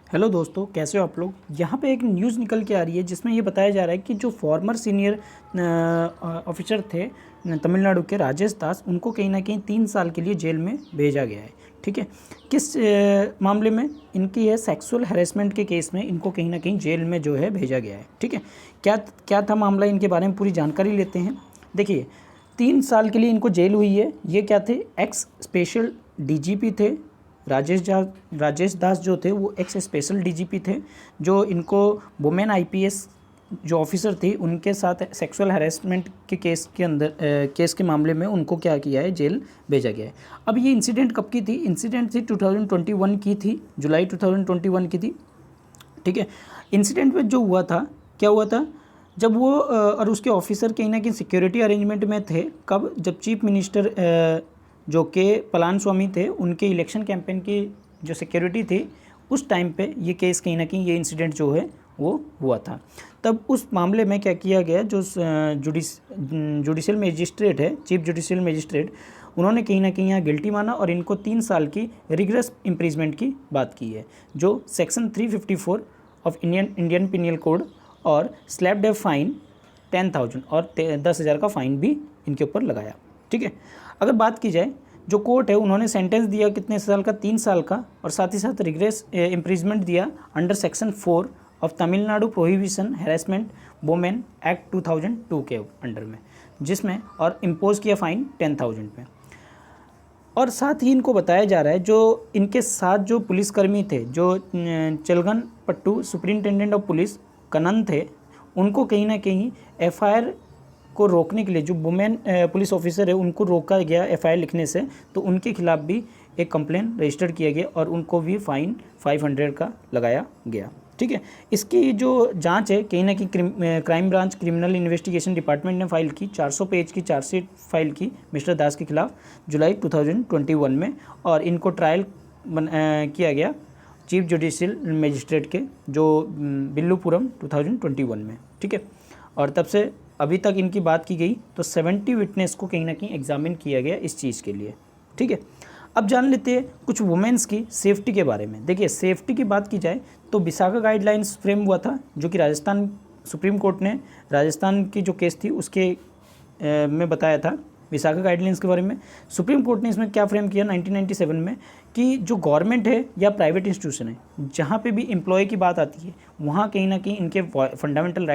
Hello दोस्तों, कैसे हो आप लोग। यहाँ पे एक न्यूज़ निकल के आ रही है जिसमें ये बताया जा रहा है कि जो फॉर्मर सीनियर ऑफिसर थे तमिलनाडु के राजेश दास, उनको कहीं ना कहीं 3 साल के लिए जेल में भेजा गया है। ठीक है, किस मामले में इनकी है, सेक्सुअल हैरेसमेंट के केस में इनको कहीं ना कहीं जेल में जो है भेजा गया है। ठीक है, क्या क्या था मामला, इनके बारे में पूरी जानकारी लेते हैं। देखिए, 3 साल के लिए इनको जेल हुई है। ये क्या थे, एक्स स्पेशल डीजीपी थे। राजेश दास जो थे वो एक्स स्पेशल डीजीपी थे, जो इनको वुमेन आईपीएस जो ऑफिसर थी उनके साथ सेक्सुअल हैरेसमेंट के केस के मामले में उनको क्या किया है, जेल भेजा गया है। अब ये इंसिडेंट कब की थी, इंसिडेंट थी 2021 की थी, जुलाई 2021 की थी। ठीक है, इंसिडेंट में जो हुआ था, क्या हुआ था, जब वो और उसके ऑफिसर कहीं ना कहीं सिक्योरिटी अरेंजमेंट में थे। कब, जब चीफ मिनिस्टर जो के पलानस्वामी थे, उनके इलेक्शन कैंपेन की जो सिक्योरिटी थी, उस टाइम पे ये केस कहीं ना कहीं ये इंसिडेंट जो है वो हुआ था। तब उस मामले में क्या किया गया, जो जुडिशियल मजिस्ट्रेट है, चीफ जुडिशियल मजिस्ट्रेट, उन्होंने कहीं ना कहीं यहाँ गिल्टी माना और इनको 3 साल की रिग्रेस इम्प्रीजमेंट की बात की है, जो section 354 of Indian penal code और स्लैप्ड ए फाइन 10,000 और 10,000 का फाइन भी इनके ऊपर लगाया। ठीक है, अगर बात की जाए, जो कोर्ट है उन्होंने सेंटेंस दिया कितने साल का, 3 साल का, और साथ ही साथ रिग्रेस इम्प्रीजमेंट दिया under section 4 of Tamil Nadu prohibition harassment women act 2002 के अंडर में, जिसमें और इम्पोज किया फाइन 10,000 पे। और साथ ही इनको बताया जा रहा है, जो इनके साथ जो पुलिसकर्मी थे, जो चलगन पट्टू सुपरिंटेंडेंट ऑफ पुलिस कनन थे, उनको कहीं ना कहीं एफआईआर को रोकने के लिए, जो वुमेन पुलिस ऑफिसर है उनको रोका गया एफआईआर लिखने से, तो उनके खिलाफ भी एक कंप्लेन रजिस्टर किया गया और उनको भी फाइन 500 का लगाया गया। ठीक है, इसकी जो जांच है कहीं ना कहीं crime branch criminal investigation department ने फाइल की, 400 पेज की चार्जशीट फाइल की मिस्टर दास के खिलाफ जुलाई 2021 में, और इनको ट्रायल किया गया चीफ जुडिशियल मजिस्ट्रेट के जो बिल्लुपुरम 2021 में। ठीक है, और तब से अभी तक इनकी बात की गई तो 70 विटनेस को कहीं ना कहीं एग्जामिन किया गया इस चीज़ के लिए। ठीक है, अब जान लेते हैं कुछ वुमेन्स की सेफ्टी के बारे में। देखिए, सेफ्टी की बात की जाए तो विशाखा गाइडलाइंस फ्रेम हुआ था, जो कि राजस्थान सुप्रीम कोर्ट ने राजस्थान की जो केस थी उसके में बताया था विशाखा गाइडलाइंस के बारे में। सुप्रीम कोर्ट ने इसमें क्या फ्रेम किया 1997 में, कि जो गवर्नमेंट है या प्राइवेट इंस्टीट्यूशन है, जहाँ पे भी एम्प्लॉय की बात आती है, वहाँ कहीं ना कहीं इनके फंडामेंटल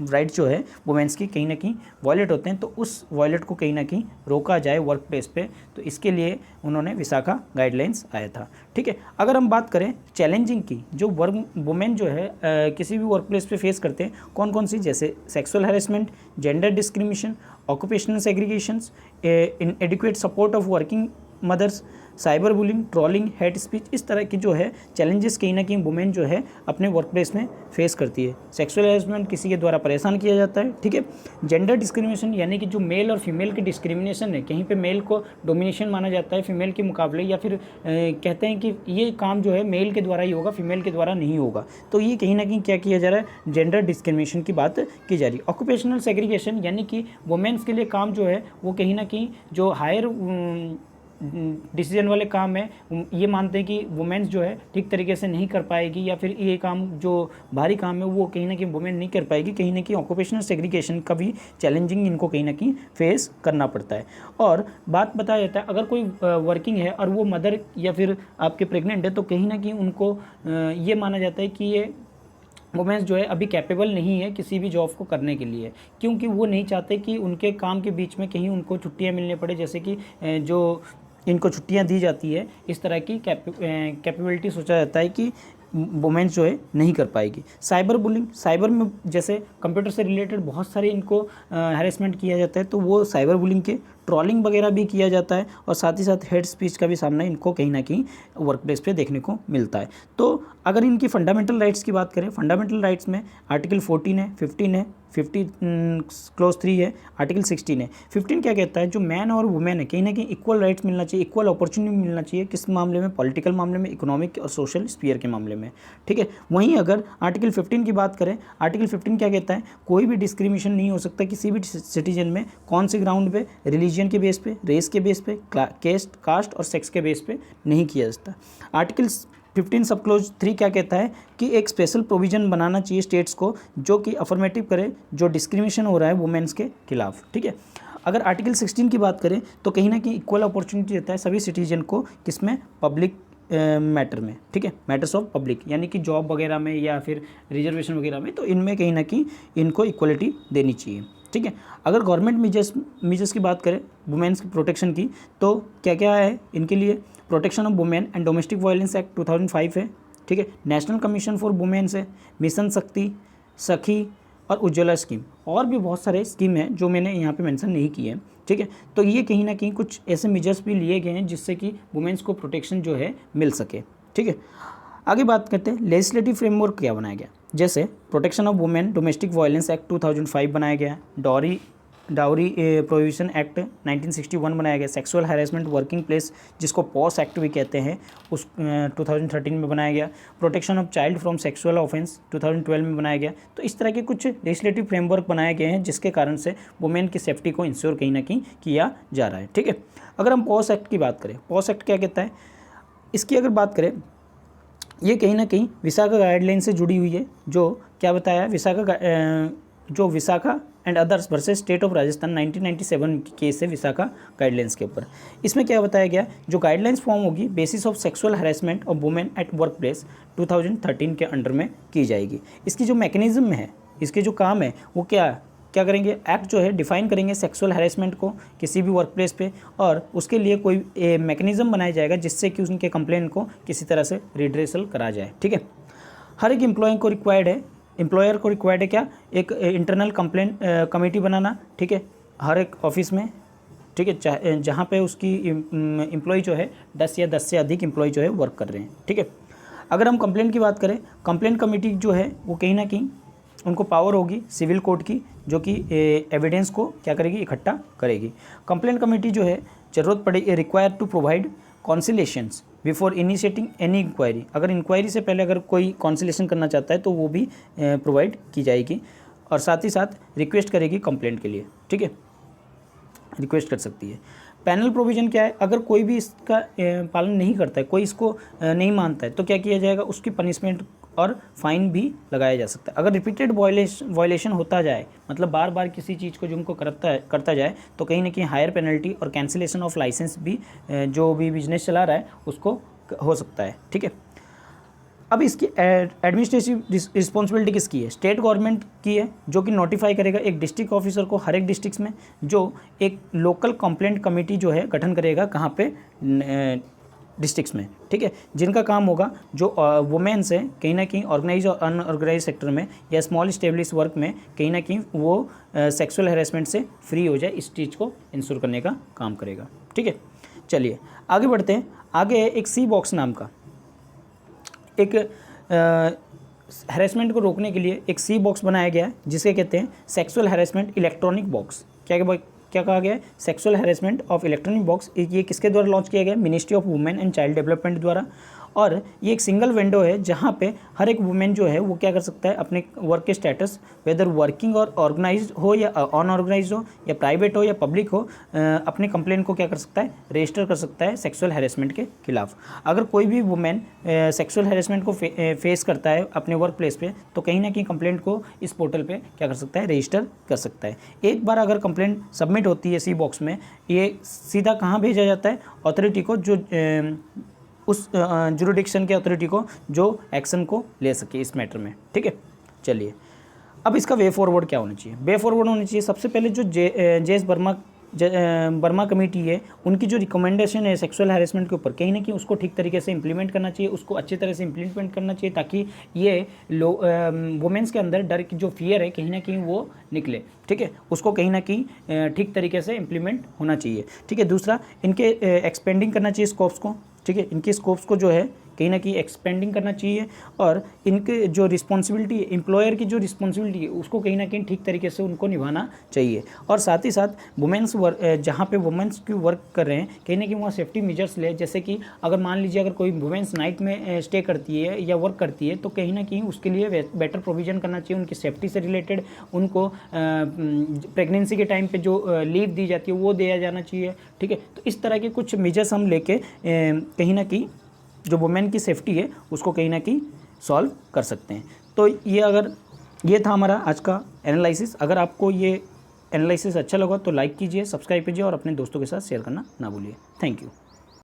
राइट जो है वुमेन्स की कहीं ना कहीं वॉयलेट होते हैं, तो उस वॉयलेट को कहीं ना कहीं रोका जाए वर्क प्लेस पे, तो इसके लिए उन्होंने विशाखा गाइडलाइंस आया था। ठीक है, अगर हम बात करें चैलेंजिंग की, जो वुमेन जो है किसी भी वर्क प्लेस पे फेस करते हैं, कौन कौन सी, जैसे sexual harassment, gender discrimination, occupational segregations, inadequate support of working mothers, cyber bullying, trolling, hate speech, इस तरह की जो है चैलेंजेस कहीं ना कहीं वुमेन जो है अपने वर्क प्लेस में फेस करती है। सेक्सुअल हैरेसमेंट, किसी के द्वारा परेशान किया जाता है। ठीक है, जेंडर डिस्क्रिमिनेशन, यानी कि जो मेल और फीमेल की डिस्क्रिमिनेशन है, कहीं पे मेल को डोमिनेशन माना जाता है फीमेल के मुकाबले, या फिर कहते हैं कि ये काम जो है मेल के द्वारा ही होगा, फीमेल के द्वारा नहीं होगा, तो ये कहीं ना कहीं क्या किया जा रहा है, जेंडर डिस्क्रिमिनेशन की बात की जा रही है। ऑक्यूपेशनल सेग्रीगेशन, यानी कि वुमेन्स के लिए काम जो है वो कहीं ना कहीं जो हायर डिसीजन वाले काम है, ये मानते हैं कि वुमेन्स जो है ठीक तरीके से नहीं कर पाएगी, या फिर ये काम जो भारी काम है वो कहीं ना कहीं वुमेन नहीं कर पाएगी। कहीं ना कहीं ऑक्यूपेशनल सेग्रीगेशन का भी चैलेंजिंग इनको कहीं ना कहीं फेस करना पड़ता है। और बात बताया जाता है, अगर कोई वर्किंग है और वो मदर या फिर आपके प्रेग्नेंट है, तो कहीं ना कहीं उनको ये माना जाता है कि ये वुमेन्स जो है अभी कैपेबल नहीं है किसी भी जॉब को करने के लिए, क्योंकि वो नहीं चाहते कि उनके काम के बीच में कहीं उनको छुट्टियां मिलने पड़े, जैसे कि जो इनको छुट्टियां दी जाती है, इस तरह की कैपेबिलिटी सोचा जाता है कि वुमेन्स जो है नहीं कर पाएगी। साइबर बुलिंग, साइबर में जैसे कंप्यूटर से रिलेटेड बहुत सारे इनको हैरेसमेंट किया जाता है, तो वो साइबर बुलिंग के, ट्रोलिंग वगैरह भी किया जाता है, और साथ ही साथ हेड स्पीच का भी सामना इनको कहीं ना कहीं वर्क प्लेस पे देखने को मिलता है। तो अगर इनकी फंडामेंटल राइट्स की बात करें, फंडामेंटल राइट्स में आर्टिकल 14 है, 15 है, 50 क्लॉज 3 है, आर्टिकल 16 है। 15 क्या कहता है, जो मैन और वुमेन है कहीं ना कहीं इक्वल राइट्स मिलना चाहिए, इक्वल अपॉर्चुनिटी मिलना चाहिए, किस मामले में, पॉलिटिकल मामले में, इकोनॉमिक और सोशल स्फीयर के मामले में। ठीक है, वहीं अगर आर्टिकल 15 की बात करें, आर्टिकल 15 क्या कहता है, कोई भी डिस्क्रिमिनेशन नहीं हो सकता किसी भी सिटीजन में, कौन से ग्राउंड पे, रिलीजन के बेस पे, रेस के बेस पे, कास्ट और सेक्स के बेस पे नहीं किया जाता। आर्टिकल 15 सब क्लोज 3 क्या कहता है कि एक स्पेशल प्रोविजन बनाना चाहिए स्टेट्स को जो कि अफर्मेटिव करे जो डिस्क्रिमिनेशन हो रहा है वुमेन्स के खिलाफ। ठीक है, अगर आर्टिकल 16 की बात करें तो कहीं ना कहीं इक्वल अपॉर्चुनिटी देता है सभी सिटीजन को, किसमें, पब्लिक मैटर में। ठीक है, मैटर्स ऑफ पब्लिक, यानी कि जॉब वगैरह में या फिर रिजर्वेशन वगैरह में, तो इनमें कहीं ना कहीं इनको इक्वलिटी देनी चाहिए। ठीक है, अगर गवर्नमेंट मीजर्स की बात करें वुमेन्स की प्रोटेक्शन की, तो क्या क्या है इनके लिए, protection of women and domestic violence act 2005 है। ठीक है, नेशनल कमीशन फॉर वुमेन्स है, मिशन शक्ति, सखी और उज्ज्वला स्कीम, और भी बहुत सारे स्कीम हैं जो मैंने यहाँ पे मेंशन नहीं किए हैं। ठीक है, तो ये कहीं ना कहीं कुछ ऐसे मेजर्स भी लिए गए हैं जिससे कि वुमेन्स को प्रोटेक्शन जो है मिल सके। ठीक है, आगे बात करते हैं लेजिस्लेटिव फ्रेमवर्क क्या बनाया गया, जैसे protection of women domestic violence act 2005 बनाया गया, डाउरी प्रोहिबिशन एक्ट 1961 बनाया गया, सेक्सुअल हैरेसमेंट वर्किंग प्लेस जिसको पॉस एक्ट भी कहते हैं उस 2013 में बनाया गया, protection of child from sexual offence 2012 में बनाया गया। तो इस तरह के कुछ लेजिस्लेटिव फ्रेमवर्क बनाए गए हैं जिसके कारण से वुमेन की सेफ्टी को इंश्योर कहीं ना कहीं किया जा रहा है। ठीक है, अगर हम पॉस एक्ट की बात करें, पॉस एक्ट क्या कहता है, इसकी अगर बात करें, ये कहीं ना कहीं विशाखा गाइडलाइन से जुड़ी हुई है, जो क्या बताया, Vishakha and others versus state of Rajasthan 1997 की केस है विशाखा गाइडलाइंस के ऊपर। इसमें क्या बताया गया, जो गाइडलाइंस फॉर्म होगी basis of sexual harassment of women at work place 2013 के अंडर में की जाएगी। इसकी जो मैकेनिज्म है, इसके जो काम है वो क्या करेंगे, एक्ट जो है डिफाइन करेंगे सेक्सुअल हैरेसमेंट को किसी भी वर्क प्लेस पे, और उसके लिए कोई मैकेनिज्म बनाया जाएगा जिससे कि उनके कंप्लेंट को किसी तरह से रिड्रेसल करा जाए। ठीक है, हर एक एम्प्लॉयर को रिक्वायर्ड है क्या, एक इंटरनल कंप्लेंट कमेटी बनाना। ठीक है, हर एक ऑफिस में। ठीक है, जहाँ पे उसकी एम्प्लॉय जो है 10 या 10 से अधिक एम्प्लॉय जो है वर्क कर रहे हैं। ठीक है, अगर हम कंप्लेंट की बात करें, कंप्लेंट कमेटी जो है वो कहीं ना कहीं उनको पावर होगी सिविल कोर्ट की, जो कि एविडेंस को क्या करेगी, इकट्ठा करेगी। कंप्लेंट कमेटी जो है जरूरत पड़े require to provide conciliations before initiating any inquiry, अगर इंक्वायरी से पहले अगर कोई कॉन्सिलेशन करना चाहता है तो वो भी प्रोवाइड की जाएगी, और साथ ही साथ रिक्वेस्ट करेगी कंप्लेंट के लिए। ठीक है, रिक्वेस्ट कर सकती है। पैनल प्रोविज़न क्या है, अगर कोई भी इसका पालन नहीं करता है, कोई इसको नहीं मानता है, तो क्या किया जाएगा, उसकी पनिशमेंट और फाइन भी लगाया जा सकता है। अगर रिपीटेड वायलेशन होता जाए, मतलब बार बार किसी चीज़ को जो उनको करता जाए, तो कहीं ना कहीं हायर पेनल्टी और कैंसिलेशन ऑफ लाइसेंस भी जो भी बिजनेस चला रहा है उसको हो सकता है। ठीक है, अब इसकी एडमिनिस्ट्रेटिव रिस्पॉन्सिबिलिटी किसकी है, स्टेट गवर्नमेंट की है, जो कि नोटिफाई करेगा एक डिस्ट्रिक्ट ऑफिसर को हर एक डिस्ट्रिक्ट में, जो एक लोकल कंप्लेंट कमेटी जो है गठन करेगा, कहाँ पे, डिस्ट्रिक्ट्स में। ठीक है, जिनका काम होगा जो वुमेन्स हैं कहीं ना कहीं ऑर्गेनाइज और अनऑर्गेनाइज सेक्टर में या स्मॉल स्टेब्लिश वर्क में कहीं ना कहीं वो सेक्सुअल हैरेसमेंट से फ्री हो जाए, इस चीज़ को इंश्योर करने का काम करेगा। ठीक है, चलिए आगे बढ़ते हैं। आगे है एक सी बॉक्स नाम का, एक हैरेसमेंट को रोकने के लिए एक सी बॉक्स बनाया गया है जिसे कहते हैं सेक्सुअल हैरेसमेंट इलेक्ट्रॉनिक बॉक्स। क्या कहा गया है, sexual harassment of electronic box. ये किसके द्वारा लॉन्च किया गया, ministry of women and child development द्वारा, और ये एक सिंगल विंडो है जहाँ पे हर एक वुमेन जो है वो क्या कर सकता है, अपने वर्क के स्टेटस वेदर वर्किंग और ऑर्गेनाइज्ड हो या अनऑर्गेनाइज्ड हो या प्राइवेट हो या पब्लिक हो, अपने कंप्लेंट को क्या कर सकता है, रजिस्टर कर सकता है सेक्सुअल हैरेसमेंट के खिलाफ। अगर कोई भी वुमेन सेक्सुअल हैरेसमेंट को फेस करता है अपने वर्क प्लेस पे, तो कहीं ना कहीं कंप्लेंट को इस पोर्टल पे क्या कर सकता है, रजिस्टर कर सकता है। एक बार अगर कंप्लेंट सबमिट होती है सी बॉक्स में, ये सीधा कहाँ भेजा जाता है, अथॉरिटी को, जो उस जुरिडिक्शन के अथॉरिटी को जो एक्शन को ले सके इस मैटर में। ठीक है, चलिए अब इसका वे फॉरवर्ड क्या होना चाहिए। वे फॉरवर्ड होना चाहिए सबसे पहले जो जेएस वर्मा कमेटी है, उनकी जो रिकमेंडेशन है सेक्सुअल हैरेसमेंट के ऊपर, कहीं ना कहीं उसको ठीक तरीके से इंप्लीमेंट करना चाहिए, उसको अच्छी तरह से इंप्लीमेंट करना चाहिए, ताकि ये वुमेन्स के अंदर डर की जो फियर है कहीं ना कहीं वो निकले। ठीक है, उसको कहीं ना कहीं ठीक तरीके से इंप्लीमेंट होना चाहिए। ठीक है, दूसरा इनके एक्सपेंडिंग करना चाहिए स्कोप्स को। ठीक है, इनके स्कोप्स को जो है कहीं ना कहीं एक्सपेंडिंग करना चाहिए, और इनके जो रिस्पॉन्सिबिलिटी है, एम्प्लॉयर की जो रिस्पॉन्सिबिलिटी है, उसको कहीं ना कहीं ठीक तरीके से उनको निभाना चाहिए। और साथ ही साथ वुमेन्स जहाँ पे वुमेन्स की वर्क कर रहे हैं, कहीं ना कहीं वहाँ सेफ्टी मेजर्स ले, जैसे कि अगर मान लीजिए अगर कोई वुमेन्स नाइट में स्टे करती है या वर्क करती है, तो कहीं ना कहीं उसके लिए बेटर प्रोविज़न करना चाहिए, उनकी सेफ्टी से रिलेटेड उनको प्रेगनेंसी के टाइम पर जो लीव दी जाती है वो दिया जाना चाहिए। ठीक है, तो इस तरह के कुछ मेजर्स हम लेके कहीं ना कहीं जो वुमेन की सेफ्टी है उसको कहीं ना कहीं सॉल्व कर सकते हैं। तो ये था हमारा आज का एनालिसिस। अगर आपको ये एनालिसिस अच्छा लगा तो लाइक कीजिए, सब्सक्राइब कीजिए और अपने दोस्तों के साथ शेयर करना ना भूलिए। Thank you.